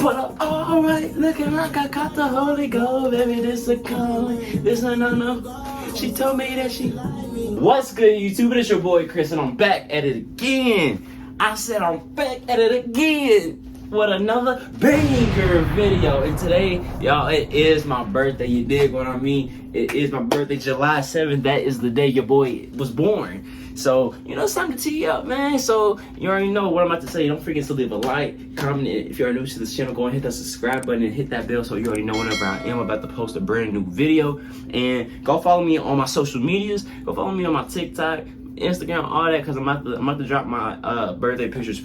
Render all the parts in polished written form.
What up? All right, looking like I caught the Holy Ghost, baby. This a calling, this a no. She told me that she. What's good, YouTube? It's your boy Chris, and I'm back at it again. I said I'm back at it again with another banger video. And today, y'all, it is my birthday. You dig what I mean? It is my birthday, July 7th. That is the day your boy was born. So, you know, it's time to tee up, man. So, you already know what I'm about to say. Don't forget to leave a like, comment. If you're new to this channel, go and hit that subscribe button and hit that bell so you already know whenever I am about to post a brand new video. And go follow me on my social medias. Go follow me on my TikTok, Instagram, all that, because I'm about to drop my birthday pictures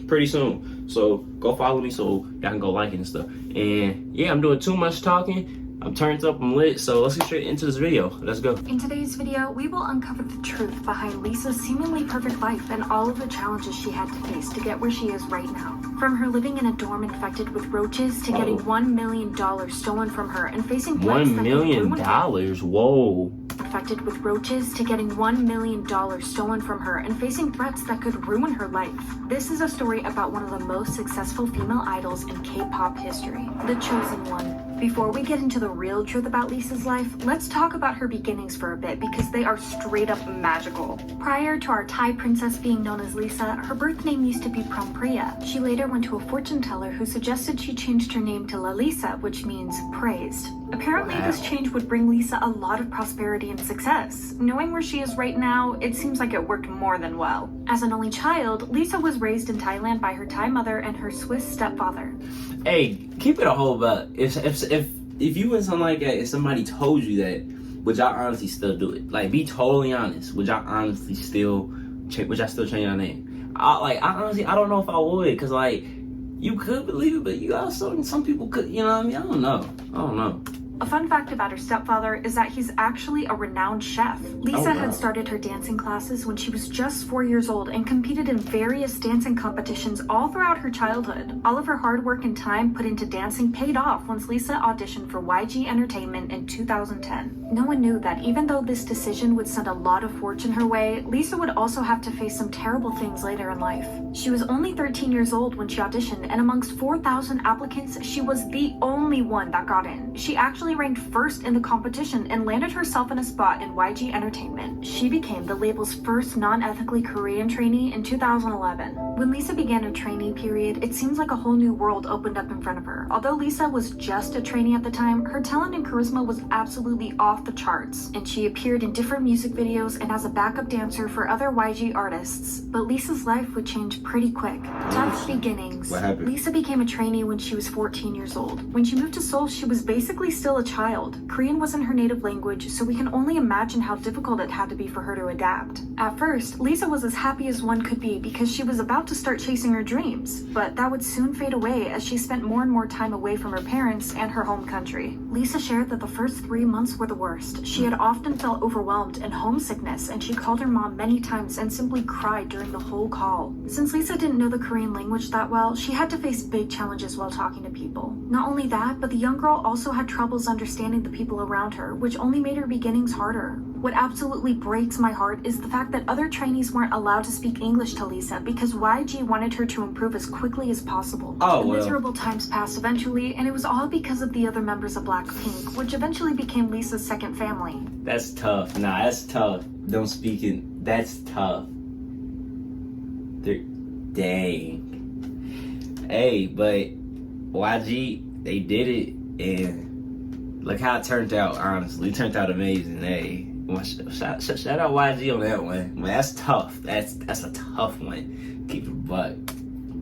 pretty soon. So, go follow me so y'all can go like it and stuff. And, yeah, I'm doing too much talking. I'm turned up, I'm lit, so let's get straight into this video. Let's go. In today's video, we will uncover the truth behind Lisa's seemingly perfect life and all of the challenges she had to face to get where she is right now. From her living in a dorm infected with roaches to getting $1 million stolen from her and facing threats $1 million? Whoa. Infected with roaches to getting $1 million stolen from her and facing threats that could ruin her life. This is a story about one of the most successful female idols in K-pop history, the chosen one. Before we get into the real truth about Lisa's life, let's talk about her beginnings for a bit because they are straight up magical. Prior to our Thai princess being known as Lisa, her birth name used to be Prompriya. She later went to a fortune teller who suggested she changed her name to Lalisa, which means praised. Apparently, this change would bring Lisa a lot of prosperity and success. Knowing where she is right now, it seems like it worked more than well. As an only child, Lisa was raised in Thailand by her Thai mother and her Swiss stepfather. Hey, keep it a whole buck. If you went something like that, if somebody told you that, would y'all honestly still do it? Like, be totally honest. Would y'all honestly still change your name? I honestly, I don't know if I would, cause like, you could believe it, but you also, some people could, you know what I mean? I don't know. A fun fact about her stepfather is that he's actually a renowned chef. Lisa had started her dancing classes when she was just 4 years old and competed in various dancing competitions all throughout her childhood. All of her hard work and time put into dancing paid off once Lisa auditioned for YG Entertainment in 2010. No one knew that even though this decision would send a lot of fortune her way, Lisa would also have to face some terrible things later in life. She was only 13 years old when she auditioned, and amongst 4,000 applicants, she was the only one that got in. She actually ranked first in the competition and landed herself in a spot in YG Entertainment. She became the label's first non-ethically Korean trainee in 2011. When Lisa began her training period, it seems like a whole new world opened up in front of her. Although Lisa was just a trainee at the time, her talent and charisma was absolutely off the charts, and she appeared in different music videos and as a backup dancer for other YG artists. But Lisa's life would change pretty quick. Tough beginnings. What happened? Lisa became a trainee when she was 14 years old. When she moved to Seoul, she was basically still a child. Korean wasn't her native language, so we can only imagine how difficult it had to be for her to adapt. At first, Lisa was as happy as one could be because she was about to start chasing her dreams, but that would soon fade away as she spent more and more time away from her parents and her home country. Lisa shared that the first 3 months were the worst. She had often felt overwhelmed and homesickness, and she called her mom many times and simply cried during the whole call. Since Lisa didn't know the Korean language that well, she had to face big challenges while talking to people. Not only that, but the young girl also had troubles understanding the people around her, which only made her beginnings harder. What absolutely breaks my heart is the fact that other trainees weren't allowed to speak English to Lisa because YG wanted her to improve as quickly as possible. Miserable times passed eventually, and it was all because of the other members of Blackpink, which eventually became Lisa's second family. That's tough. Nah, that's tough. Don't speak it. That's tough. Dang. Hey, but YG, they did it, and look how it turned out, honestly. It turned out amazing. Hey, shout out YG on that one. Man, that's tough. That's a tough one. Keep it a buck.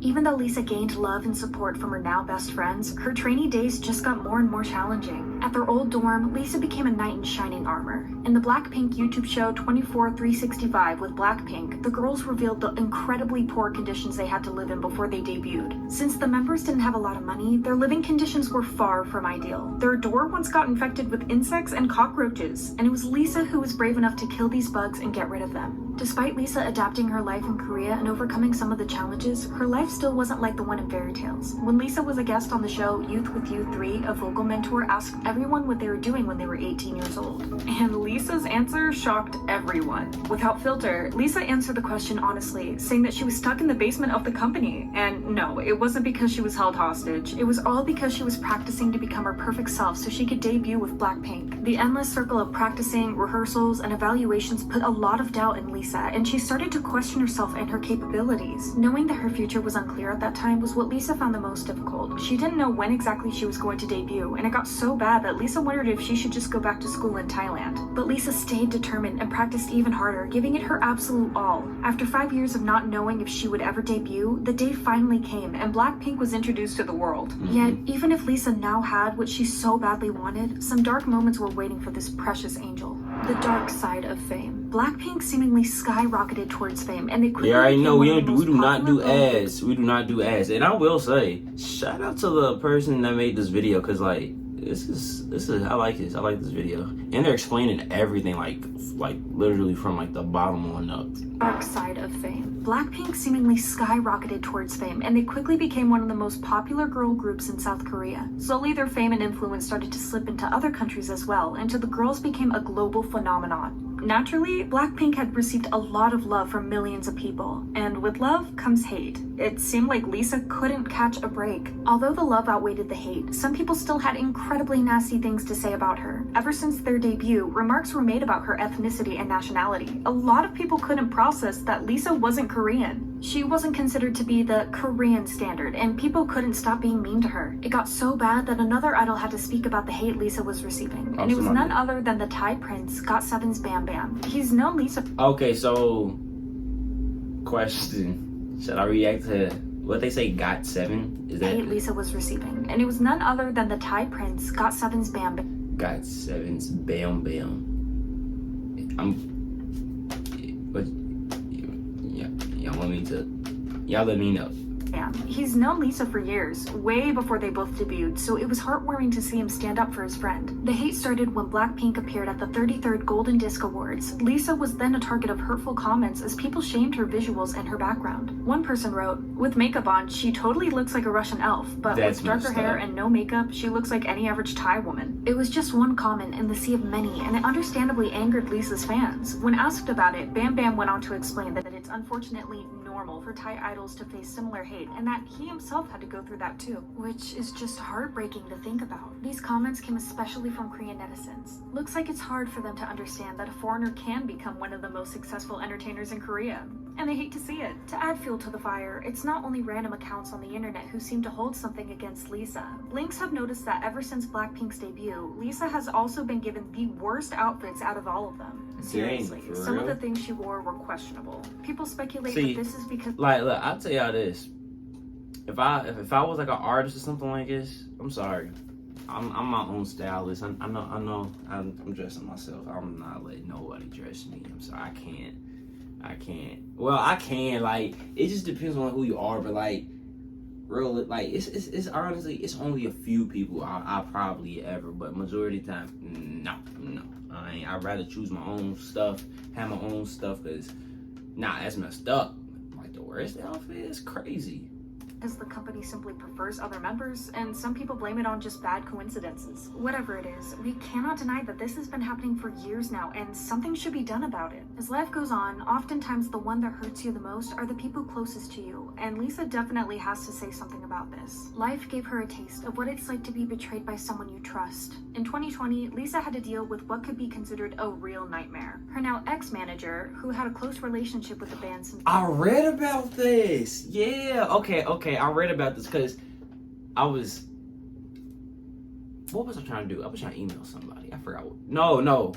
Even though Lisa gained love and support from her now best friends, her trainee days just got more and more challenging. At their old dorm, Lisa became a knight in shining armor. In the Blackpink YouTube show 24/365 with Blackpink, the girls revealed the incredibly poor conditions they had to live in before they debuted. Since the members didn't have a lot of money, their living conditions were far from ideal. Their door once got infected with insects and cockroaches, and it was Lisa who was brave enough to kill these bugs and get rid of them. Despite Lisa adapting her life in Korea and overcoming some of the challenges, her life still wasn't like the one in fairy tales. When Lisa was a guest on the show Youth with You 3, a vocal mentor asked everyone what they were doing when they were 18 years old. And Lisa's answer shocked everyone. Without filter, Lisa answered the question honestly, saying that she was stuck in the basement of the company. And no, it wasn't because she was held hostage. It was all because she was practicing to become her perfect self so she could debut with Blackpink. The endless circle of practicing, rehearsals, and evaluations put a lot of doubt in Lisa, and she started to question herself and her capabilities. Knowing that her future was unclear at that time was what Lisa found the most difficult. She didn't know when exactly she was going to debut, and it got so bad that Lisa wondered if she should just go back to school in Thailand. But Lisa stayed determined and practiced even harder, giving it her absolute all. After 5 years of not knowing if she would ever debut, the day finally came, and Blackpink was introduced to the world. Yet, even if Lisa now had what she so badly wanted, some dark moments were waiting for this precious angel. The dark side of fame. Blackpink seemingly skyrocketed towards fame, and they quickly I know we became one of the do most not do popular ads. We do not do ads. And I will say, shout out to the person that made this video, because like this is I like this. I like this video. And they're explaining everything like literally from like the bottom on up. Dark side of fame. Blackpink seemingly skyrocketed towards fame, and they quickly became one of the most popular girl groups in South Korea. Slowly, their fame and influence started to slip into other countries as well, until the girls became a global phenomenon. Naturally, Blackpink had received a lot of love from millions of people, and with love comes hate. It seemed like Lisa couldn't catch a break. Although the love outweighed the hate, some people still had incredibly nasty things to say about her. Ever since their debut, remarks were made about her ethnicity and nationality. A lot of people couldn't process that Lisa wasn't Korean. She wasn't considered to be the Korean standard, and people couldn't stop being mean to her. It got so bad that another idol had to speak about the hate Lisa was receiving, and it was none other than the Thai prince, GOT7's Bam Bam. He's known Lisa. Okay, so question: should I react to what they say? GOT7 is that hate Lisa was receiving, and it was none other than the Thai prince, GOT7's Bam Bam. GOT7's Bam Bam. But y'all let me know. He's known Lisa for years, way before they both debuted, so it was heartwarming to see him stand up for his friend. The hate started when Blackpink appeared at the 33rd Golden Disc Awards. Lisa was then a target of hurtful comments as people shamed her visuals and her background. One person wrote, "With makeup on, she totally looks like a Russian elf, but with darker hair and no makeup, she looks like any average Thai woman." It was just one comment in the sea of many, and it understandably angered Lisa's fans. When asked about it, Bam Bam went on to explain that it's unfortunately normal for Thai idols to face similar hate, and that he himself had to go through that too, which is just heartbreaking to think about. These comments came especially from Korean netizens. Looks like it's hard for them to understand that a foreigner can become one of the most successful entertainers in Korea, and they hate to see it. To add fuel to the fire, it's not only random accounts on the internet who seem to hold something against Lisa. Blinks have noticed that ever since Blackpink's debut, Lisa has also been given the worst outfits out of all of them. Seriously, some of the things she wore were questionable. People speculate that this is because look, I'll tell y'all this. If I was like an artist or something like this, I'm sorry. I'm my own stylist. I know I'm dressing myself. I'm not letting nobody dress me. I'm sorry. I can't. Well, I can. Like, it just depends on who you are. But like, real, like it's honestly, it's only a few people I probably ever. But majority of the time, no. I'd rather choose my own stuff, have my own stuff. Cause that's messed up. Like, the worst outfit is crazy. Because the company simply prefers other members, and some people blame it on just bad coincidences. Whatever it is, we cannot deny that this has been happening for years now, and something should be done about it. As life goes on, oftentimes the one that hurts you the most are the people closest to you, and Lisa definitely has to say something about this. Life gave her a taste of what it's like to be betrayed by someone you trust. In 2020, Lisa had to deal with what could be considered a real nightmare. Her now ex-manager, who had a close relationship with the band since— I read about this. Yeah, okay. I read about this because what was I trying to do? I was trying to email somebody. I forgot what. No.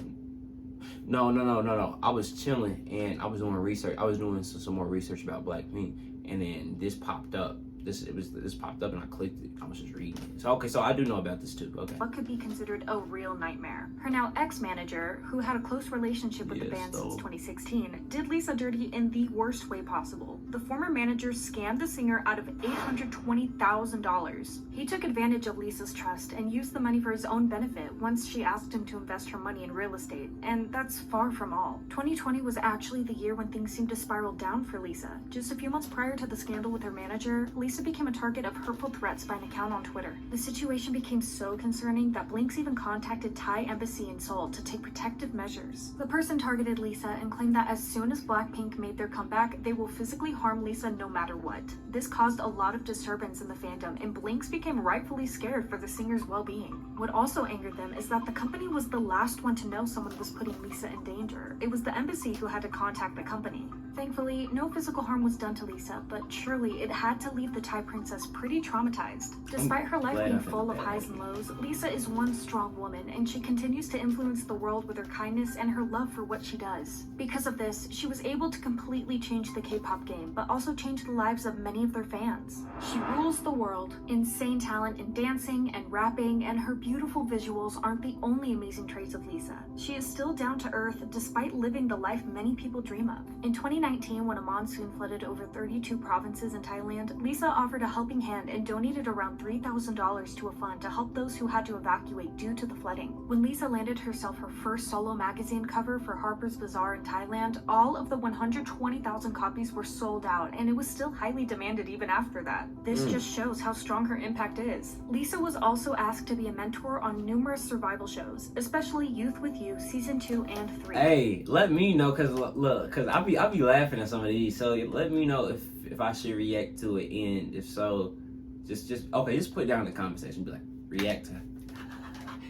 I was chilling and I was doing research. I was doing some more research about Blackpink, and then this popped up. this popped up and I clicked it. I was just reading it. So okay, so I do know about this too. Okay. What could be considered a real nightmare. Her now ex-manager, who had a close relationship with the band since 2016, did Lisa dirty in the worst way possible. The former manager scammed the singer out of $820,000. He took advantage of Lisa's trust and used the money for his own benefit once she asked him to invest her money in real estate, and that's far from all. 2020 was actually the year when things seemed to spiral down for Lisa. Just a few months prior to the scandal with her manager, Lisa became a target of hurtful threats by an account on Twitter. The situation became so concerning that Blinks even contacted Thai embassy in Seoul to take protective measures. The person targeted Lisa and claimed that as soon as Blackpink made their comeback, they will physically harm Lisa no matter what. This caused a lot of disturbance in the fandom, and Blinks became rightfully scared for the singer's well-being. What also angered them is that the company was the last one to know someone was putting Lisa in danger. It was the embassy who had to contact the company. Thankfully, no physical harm was done to Lisa, but surely it had to leave the Thai princess pretty traumatized. Despite her life being full of highs and lows, Lisa is one strong woman, and she continues to influence the world with her kindness and her love for what she does. Because of this, she was able to completely change the K-pop game, but also change the lives of many of their fans. She rules the world. Insane talent in dancing and rapping, and her beautiful visuals aren't the only amazing traits of Lisa. She is still down to earth despite living the life many people dream of. In 2019, when a monsoon flooded over 32 provinces in Thailand, Lisa offered a helping hand and donated around $3,000 to a fund to help those who had to evacuate due to the flooding. When Lisa landed herself her first solo magazine cover for Harper's Bazaar in Thailand, all of the 120,000 copies were sold out, and it was still highly demanded even after that. This just shows how strong her impact is. Lisa was also asked to be a mentor on numerous survival shows, especially Youth with You Season 2 and 3. Hey, let me know, cause look, cause I'll be laughing at some of these. So let me know if I should react to it, and if so, just put it down in the comment section. Be like, react to.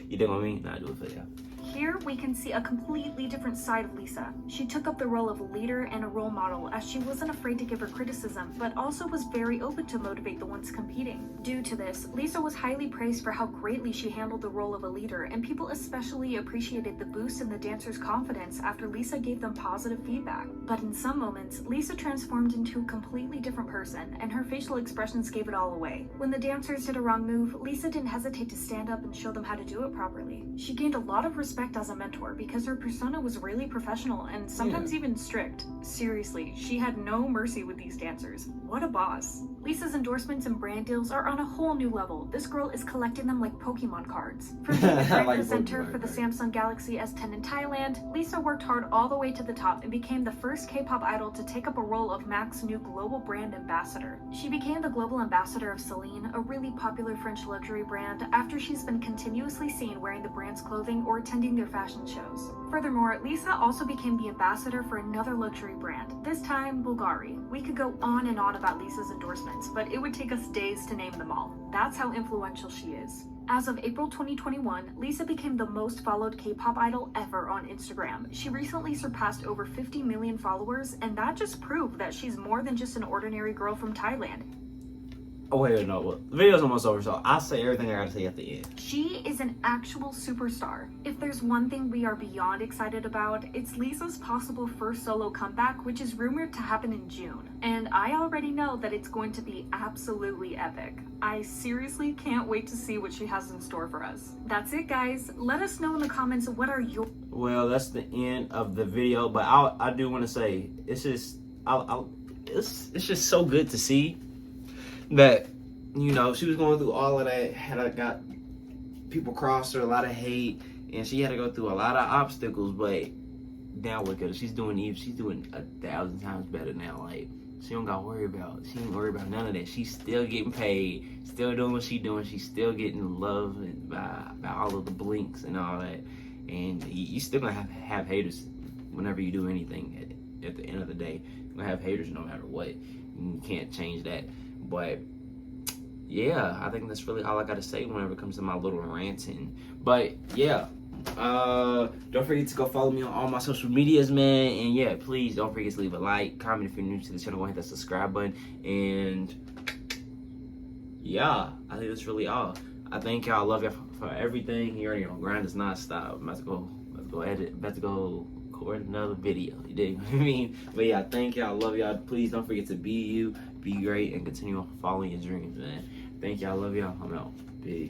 You know what I mean? Nah, do it for you. Here we can see a completely different side of Lisa. She took up the role of a leader and a role model, as she wasn't afraid to give her criticism, but also was very open to motivate the ones competing. Due to this, Lisa was highly praised for how greatly she handled the role of a leader, and people especially appreciated the boost in the dancers' confidence after Lisa gave them positive feedback. But in some moments, Lisa transformed into a completely different person, and her facial expressions gave it all away. When the dancers did a wrong move, Lisa didn't hesitate to stand up and show them how to do it properly. She gained a lot of respect as a mentor because her persona was really professional and sometimes even strict. Seriously, she had no mercy with these dancers. What a boss. Lisa's endorsements and brand deals are on a whole new level. This girl is collecting them like Pokemon cards. From being the brand presenter for the Samsung Galaxy S10 in Thailand, Lisa worked hard all the way to the top and became the first K-pop idol to take up a role of MAC's new global brand ambassador. She became the global ambassador of Celine, a really popular French luxury brand, after she's been continuously seen wearing the brand's clothing or attending their fashion shows. Furthermore, Lisa also became the ambassador for another luxury brand, this time Bulgari. We could go on and on about Lisa's endorsements, but it would take us days to name them all. That's how influential she is. As of April 2021, Lisa became the most followed K-pop idol ever on Instagram. She recently surpassed over 50 million followers, and that just proved that she's more than just an ordinary girl from Thailand. Oh wait, no, the video's almost over, so I'll say everything I gotta say at the end. She is an actual superstar. If there's one thing we are beyond excited about, it's Lisa's possible first solo comeback, which is rumored to happen in June. And I already know that it's going to be absolutely epic. I seriously can't wait to see what she has in store for us. That's it, guys. Let us know in the comments what are your... Well, that's the end of the video, but I do want to say, it's just, it's just so good to see that, you know, she was going through all of that, had got people crossed her, a lot of hate, and she had to go through a lot of obstacles, but now look at her. She's doing 1,000 times better now. Like, she ain't worry about none of that. She's still getting paid, still doing what she's doing. She's still getting love by all of the blinks and all that. And you still gonna have haters whenever you do anything. At the end of the day, you're gonna have haters no matter what. You can't change that. But yeah, I think that's really all I gotta say whenever it comes to my little ranting. But yeah, don't forget to go follow me on all my social medias, man. And yeah, please don't forget to leave a like, comment if you're new to the channel, go hit that subscribe button. And yeah, I think that's really all. I thank y'all, love y'all for everything. You already know, grind does not stop. I'm about to go edit, about to go record another video. You dig what I mean? But yeah, thank y'all, love y'all. Please don't forget to be you. be great, and continue following your dreams, man. Thank y'all. I love y'all. I'm out. Peace.